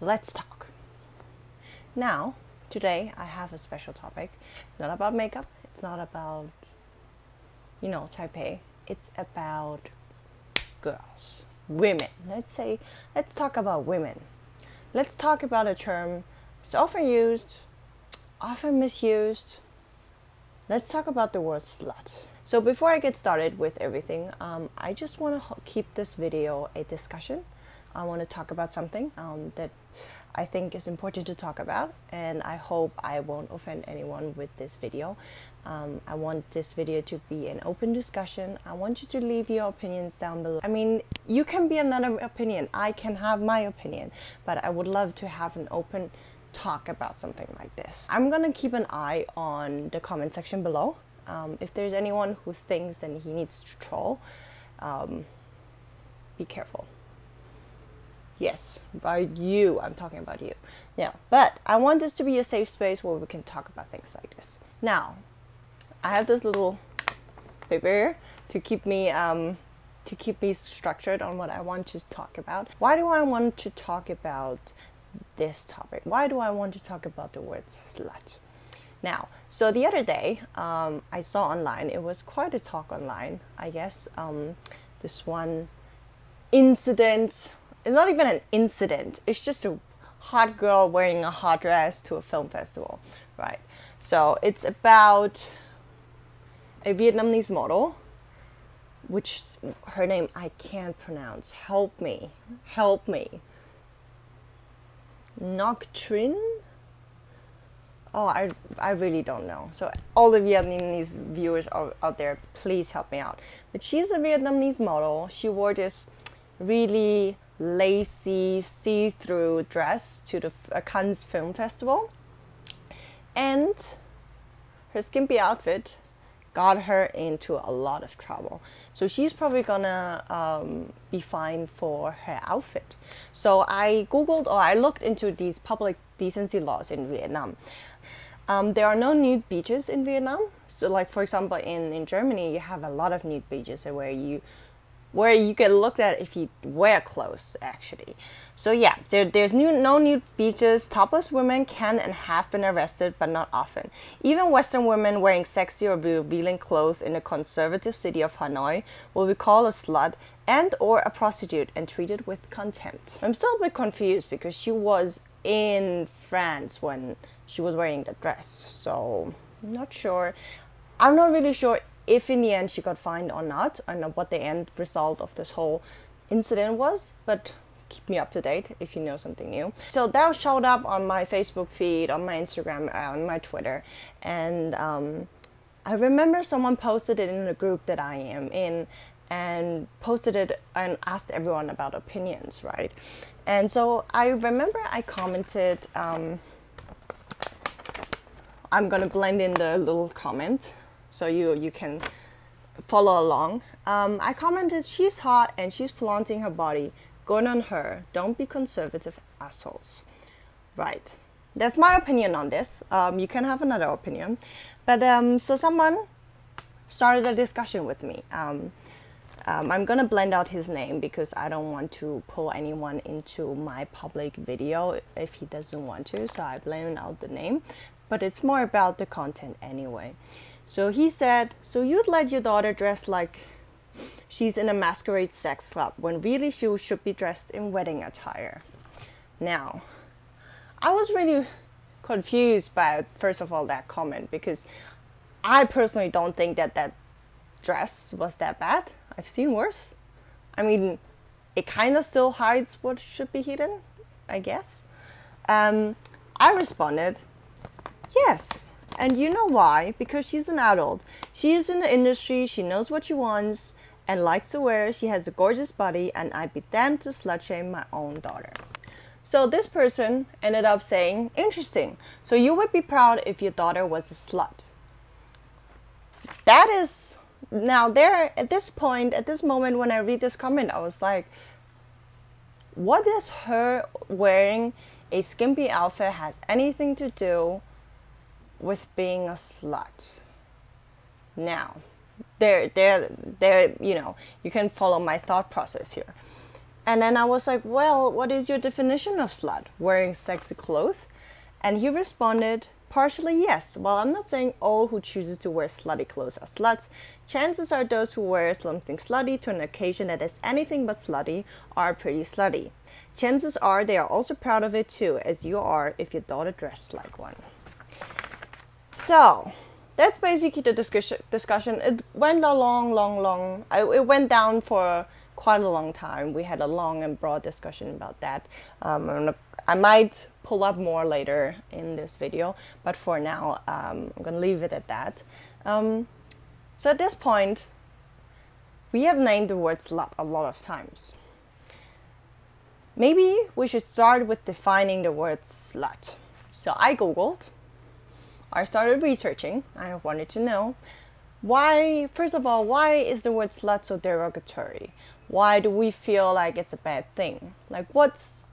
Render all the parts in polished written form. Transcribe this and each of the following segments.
let's talk. Now, today I have a special topic. It's not about makeup. It's not about, type A. It's about girls, women. Let's talk about women. Let's talk about a term that's often used, often misused. Let's talk about the word slut. So before I get started with everything, I just want to keep this video a discussion. I want to talk about something that I think is important to talk about, and I hope I won't offend anyone with this video. I want this video to be an open discussion. I want you to leave your opinions down below. I mean, you can be another opinion. I can have my opinion, but I would love to have an open talk about something like this. I'm gonna keep an eye on the comment section below. If there's anyone who thinks that he needs to troll, be careful. Yes, by you, I'm talking about you. Yeah, but I want this to be a safe space where we can talk about things like this. Now, I have this little paper here to keep me structured on what I want to talk about. Why do I want to talk about this topic? Why do I want to talk about the word slut? Now, so the other day, I saw online, it was quite a talk online, I guess, this one incident. It's not even an incident, it's just a hot girl wearing a hot dress to a film festival, right? So it's about a Vietnamese model, which her name I can't pronounce. Help me. Noctrin? Oh, I really don't know. So all the Vietnamese viewers out there, please help me out. But she's a Vietnamese model. She wore this really lacy see-through dress to the Cannes Film Festival, and her skimpy outfit got her into a lot of trouble. So she's probably gonna be fined for her outfit. So I googled, or I looked into these public decency laws in Vietnam. There are no nude beaches in Vietnam. So like, for example, in Germany, you have a lot of nude beaches where you get looked at if you wear clothes, actually. So yeah, there's no nude beaches. Topless women can and have been arrested, but not often. Even Western women wearing sexy or revealing clothes in the conservative city of Hanoi will be called a slut and or a prostitute and treated with contempt. I'm still a bit confused because she was in France when she was wearing the dress, so I'm not sure. I'm not really sure if in the end she got fined or not. I don't know what the end result of this whole incident was, but keep me up to date if you know something new. So that showed up on my Facebook feed, on my Instagram, on my Twitter, and I remember someone posted it in a group that I am in and posted it and asked everyone about opinions, right? And so I remember I commented, I'm gonna blend in the little comment so you can follow along. I commented, she's hot and she's flaunting her body. Good on her. Don't be conservative assholes. Right. That's my opinion on this. You can have another opinion. But so someone started a discussion with me. I'm gonna blend out his name because I don't want to pull anyone into my public video if he doesn't want to. So I blend out the name. But it's more about the content anyway. So he said, so you'd let your daughter dress like she's in a masquerade sex club when really she should be dressed in wedding attire. Now, I was really confused by, first of all, that comment, because I personally don't think that dress was that bad. I've seen worse. I mean, it kind of still hides what should be hidden, I guess. I responded, yes. And you know why? Because she's an adult. She is in the industry, she knows what she wants and likes to wear. She has a gorgeous body, and I'd be damned to slut shame my own daughter. So this person ended up saying, interesting. So you would be proud if your daughter was a slut. That is, now there, at this point, at this moment when I read this comment, I was like, what does her wearing a skimpy outfit has anything to do with being a slut? Now, you can follow my thought process here. And then I was like, well, what is your definition of slut? Wearing sexy clothes? And he responded, partially yes. While I'm not saying all who chooses to wear slutty clothes are sluts, chances are those who wear something slutty to an occasion that is anything but slutty are pretty slutty. Chances are they are also proud of it too, as you are if your daughter dressed like one. So that's basically the discussion. It went a long. It went down for quite a long time. We had a long and broad discussion about that. I might pull up more later in this video, but for now, I'm gonna leave it at that. So at this point, we have named the word slut a lot of times. Maybe we should start with defining the word slut. So I googled, I started researching, I wanted to know why, first of all, why is the word slut so derogatory? Why do we feel like it's a bad thing? Like what's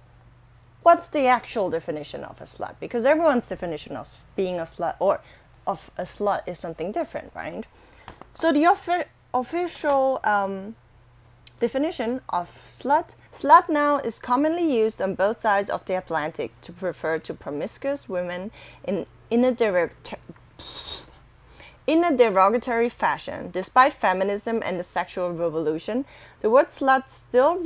the actual definition of a slut? Because everyone's definition of being a slut or of a slut is something different, right? So the official definition of slut now is commonly used on both sides of the Atlantic to refer to promiscuous women in a derogatory fashion. Despite feminism and the sexual revolution, the word slut still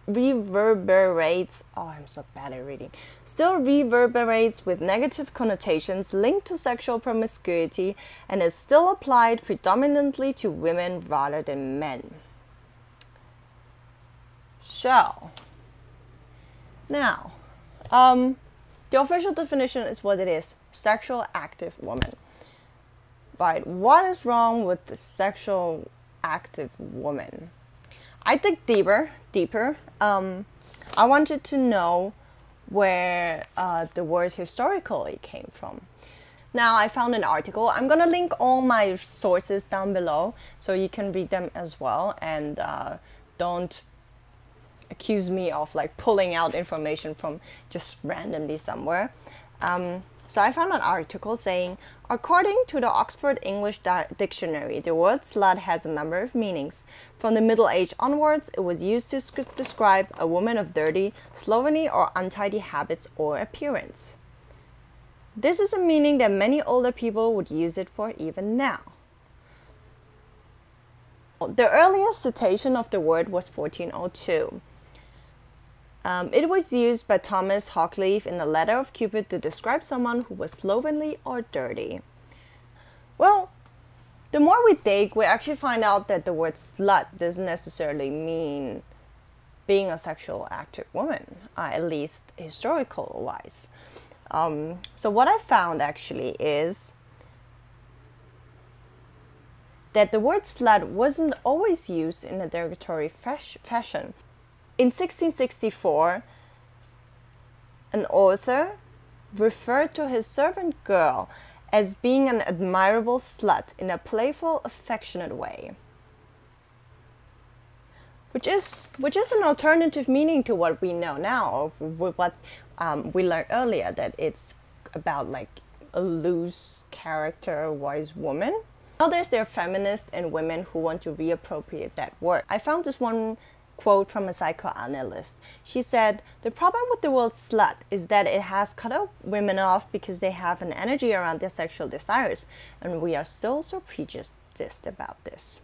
reverberates. Oh, I'm so bad at reading. Still reverberates with negative connotations linked to sexual promiscuity and is still applied predominantly to women rather than men. So, now, the official definition is what it is: sexual active woman. Right? What is wrong with the sexual active woman? I dig deeper. I wanted to know where the word historically came from. Now I found an article. I'm gonna link all my sources down below so you can read them as well, and don't accuse me of like pulling out information from just randomly somewhere. So I found an article saying, according to the Oxford English Dictionary, the word slut has a number of meanings. From the Middle Age onwards, it was used to describe a woman of dirty, slovenly, or untidy habits or appearance. This is a meaning that many older people would use it for even now. The earliest citation of the word was 1402. It was used by Thomas Hawkleaf in the Letter of Cupid to describe someone who was slovenly or dirty. Well, the more we dig, we actually find out that the word slut doesn't necessarily mean being a sexual active woman, at least historical-wise. So what I found actually is that the word slut wasn't always used in a derogatory fashion. In 1664, an author referred to his servant girl as being an admirable slut in a playful, affectionate way, which is an alternative meaning to what we know now, or what we learned earlier, that it's about like a loose character, wise woman. Now there are feminists and women who want to reappropriate that word. I found this one quote from a psychoanalyst. She said, "The problem with the word slut is that it has cut women off because they have an energy around their sexual desires, and we are still so prejudiced about this."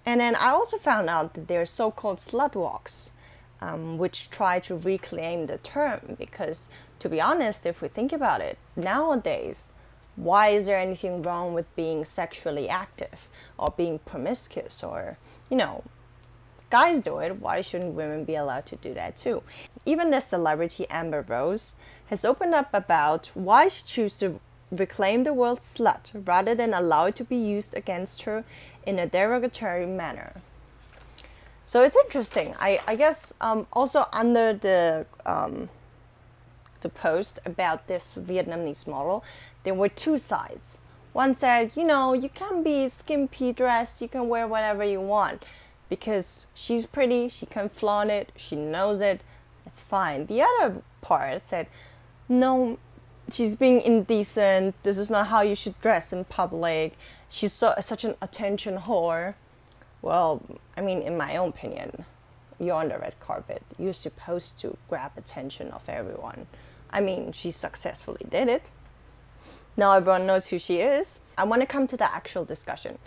And then I also found out that there are so-called slut walks, which try to reclaim the term, because to be honest, if we think about it, nowadays, why is there anything wrong with being sexually active or being promiscuous, or, you know, guys do it, why shouldn't women be allowed to do that too? Even the celebrity Amber Rose has opened up about why she chose to reclaim the word slut rather than allow it to be used against her in a derogatory manner. So it's interesting. I guess also under the post about this Vietnamese model, there were two sides. One said, you know, you can be skimpy dressed, you can wear whatever you want, because she's pretty, she can flaunt it, she knows it, it's fine. The other part said, no, she's being indecent, this is not how you should dress in public, she's such an attention whore. Well, I mean, in my own opinion, you're on the red carpet. You're supposed to grab attention of everyone. I mean, she successfully did it. Now everyone knows who she is. I want to come to the actual discussion.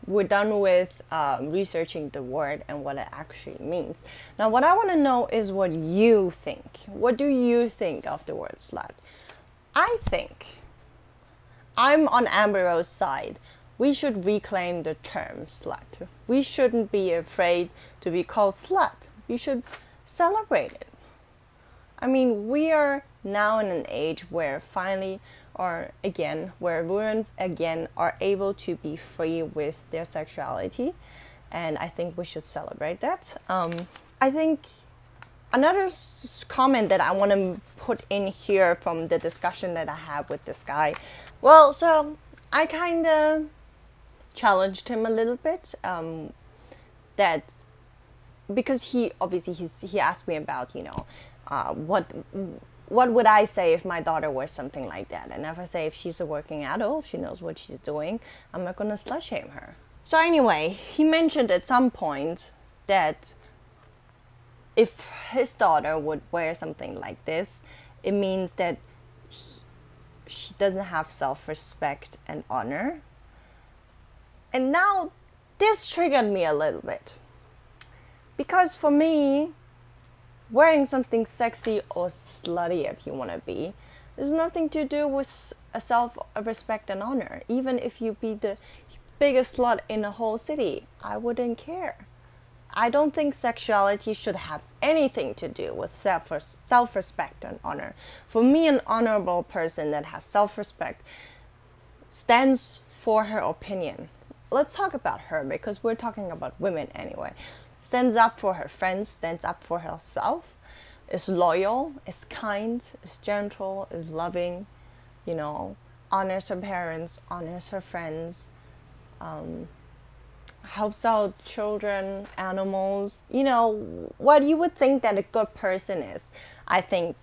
We're done with researching the word and what it actually means. Now what I want to know is what you think. What do you think of the word slut? I think I'm on Amber Rose's side. We should reclaim the term slut. We shouldn't be afraid to be called slut. We should celebrate it. I mean, we are now in an age where finally, or again, where women again are able to be free with their sexuality, and I think we should celebrate that. I think another comment that I want to put in here from the discussion that I had with this guy, well, so I kind of challenged him a little bit, that because he asked me about, you know, what would I say if my daughter was something like that? And if I say if she's a working adult, she knows what she's doing, I'm not going to slut shame her. So anyway, he mentioned at some point that if his daughter would wear something like this, it means that she doesn't have self-respect and honor. And now this triggered me a little bit. Because for me, wearing something sexy or slutty, if you want to be, there's nothing to do with a self-respect and honor. Even if you be the biggest slut in the whole city, I wouldn't care. I don't think sexuality should have anything to do with self-respect and honor. For me, an honorable person that has self-respect stands for her opinion. Let's talk about her because we're talking about women anyway. Stands up for her friends, stands up for herself, is loyal, is kind, is gentle, is loving, you know, honors her parents, honors her friends, helps out children, animals, you know, what you would think that a good person is. I think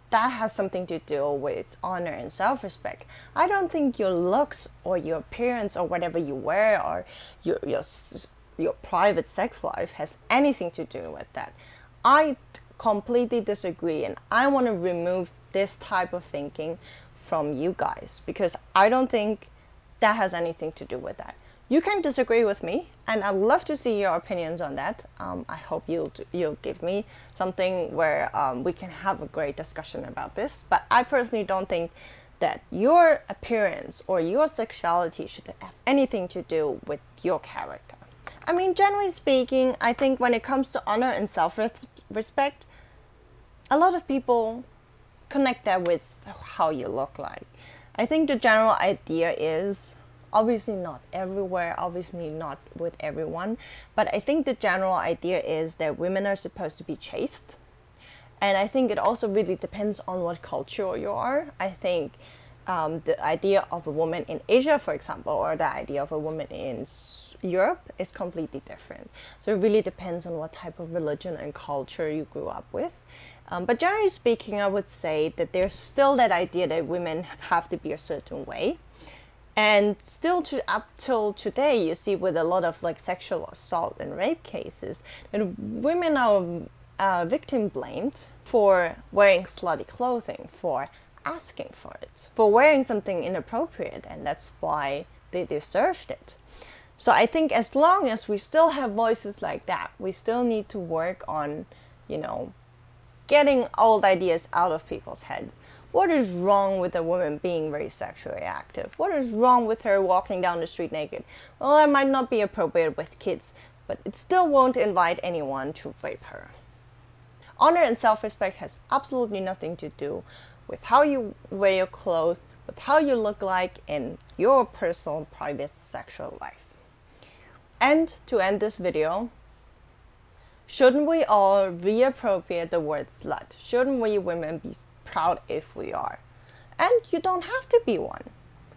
that has something to do with honor and self-respect. I don't think your looks or your appearance or whatever you wear or your private sex life has anything to do with that. I completely disagree, and I want to remove this type of thinking from you guys because I don't think that has anything to do with that. You can disagree with me, and I'd love to see your opinions on that. I hope you'll give me something where we can have a great discussion about this. But I personally don't think that your appearance or your sexuality should have anything to do with your character. I mean, generally speaking, I think when it comes to honor and self-respect, a lot of people connect that with how you look like. I think the general idea is, obviously not everywhere, obviously not with everyone, but I think the general idea is that women are supposed to be chaste. And I think it also really depends on what culture you are. I think the idea of a woman in Asia, for example, or the idea of a woman in Europe is completely different. So it really depends on what type of religion and culture you grew up with. But generally speaking, I would say that there's still that idea that women have to be a certain way. And still up till today, you see with a lot of like sexual assault and rape cases, that women are victim blamed for wearing slutty clothing, for asking for it, for wearing something inappropriate, and that's why they deserved it. So I think as long as we still have voices like that, we still need to work on, you know, getting old ideas out of people's head. What is wrong with a woman being very sexually active? What is wrong with her walking down the street naked? Well, that might not be appropriate with kids, but it still won't invite anyone to rape her. Honor and self-respect has absolutely nothing to do with how you wear your clothes, with how you look like in your personal, private sexual life. And to end this video, shouldn't we all reappropriate the word slut? Shouldn't we women be proud if we are? And you don't have to be one.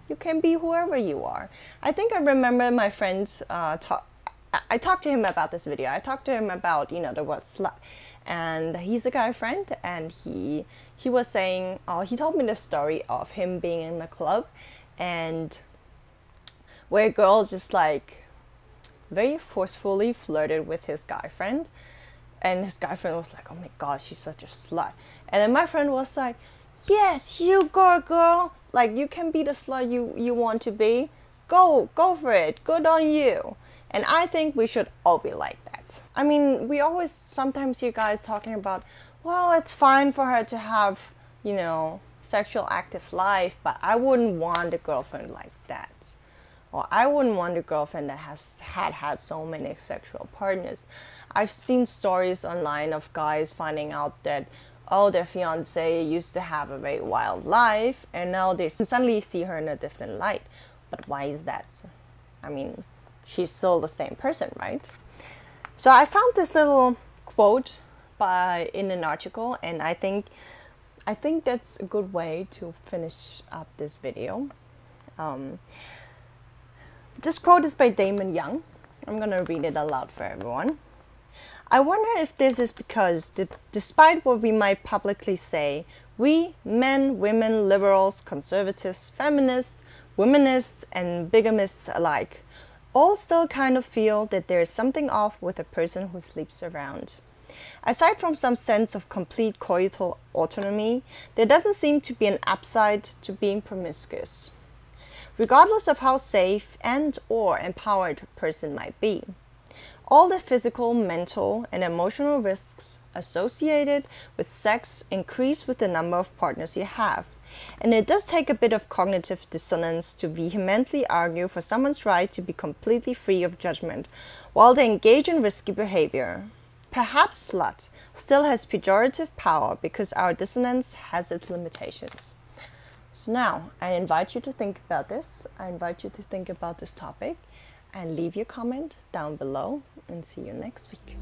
You can be whoever you are. I think I remember my friends I talked to him about this video. I talked to him about, you know, the word slut. And he's a guy friend, and he was saying, he told me the story of him being in the club and where girls just like very forcefully flirted with his guy friend. And his guy friend was like, oh my god, she's such a slut. And then my friend was like, yes, you go girl. Like, you can be the slut you want to be. Go for it. Good on you. And I think we should all be like that. I mean, we always sometimes hear guys talking about, well, it's fine for her to have, you know, sexual active life, but I wouldn't want a girlfriend like that. Or I wouldn't want a girlfriend that has had so many sexual partners. I've seen stories online of guys finding out that, oh, their fiance used to have a very wild life and now they suddenly see her in a different light. But why is that? I mean, she's still the same person, right? So I found this little quote in an article, and I think that's a good way to finish up this video. This quote is by Damon Young. I'm gonna read it aloud for everyone. I wonder if this is because, despite what we might publicly say, we, men, women, liberals, conservatives, feminists, womanists, and bigamists alike, all still kind of feel that there is something off with a person who sleeps around. Aside from some sense of complete coital autonomy, there doesn't seem to be an upside to being promiscuous, regardless of how safe and/or empowered a person might be. All the physical, mental, and emotional risks associated with sex increase with the number of partners you have, and it does take a bit of cognitive dissonance to vehemently argue for someone's right to be completely free of judgment while they engage in risky behavior. Perhaps slut still has pejorative power because our dissonance has its limitations. So now, I invite you to think about this. I invite you to think about this topic and leave your comment down below, and see you next week.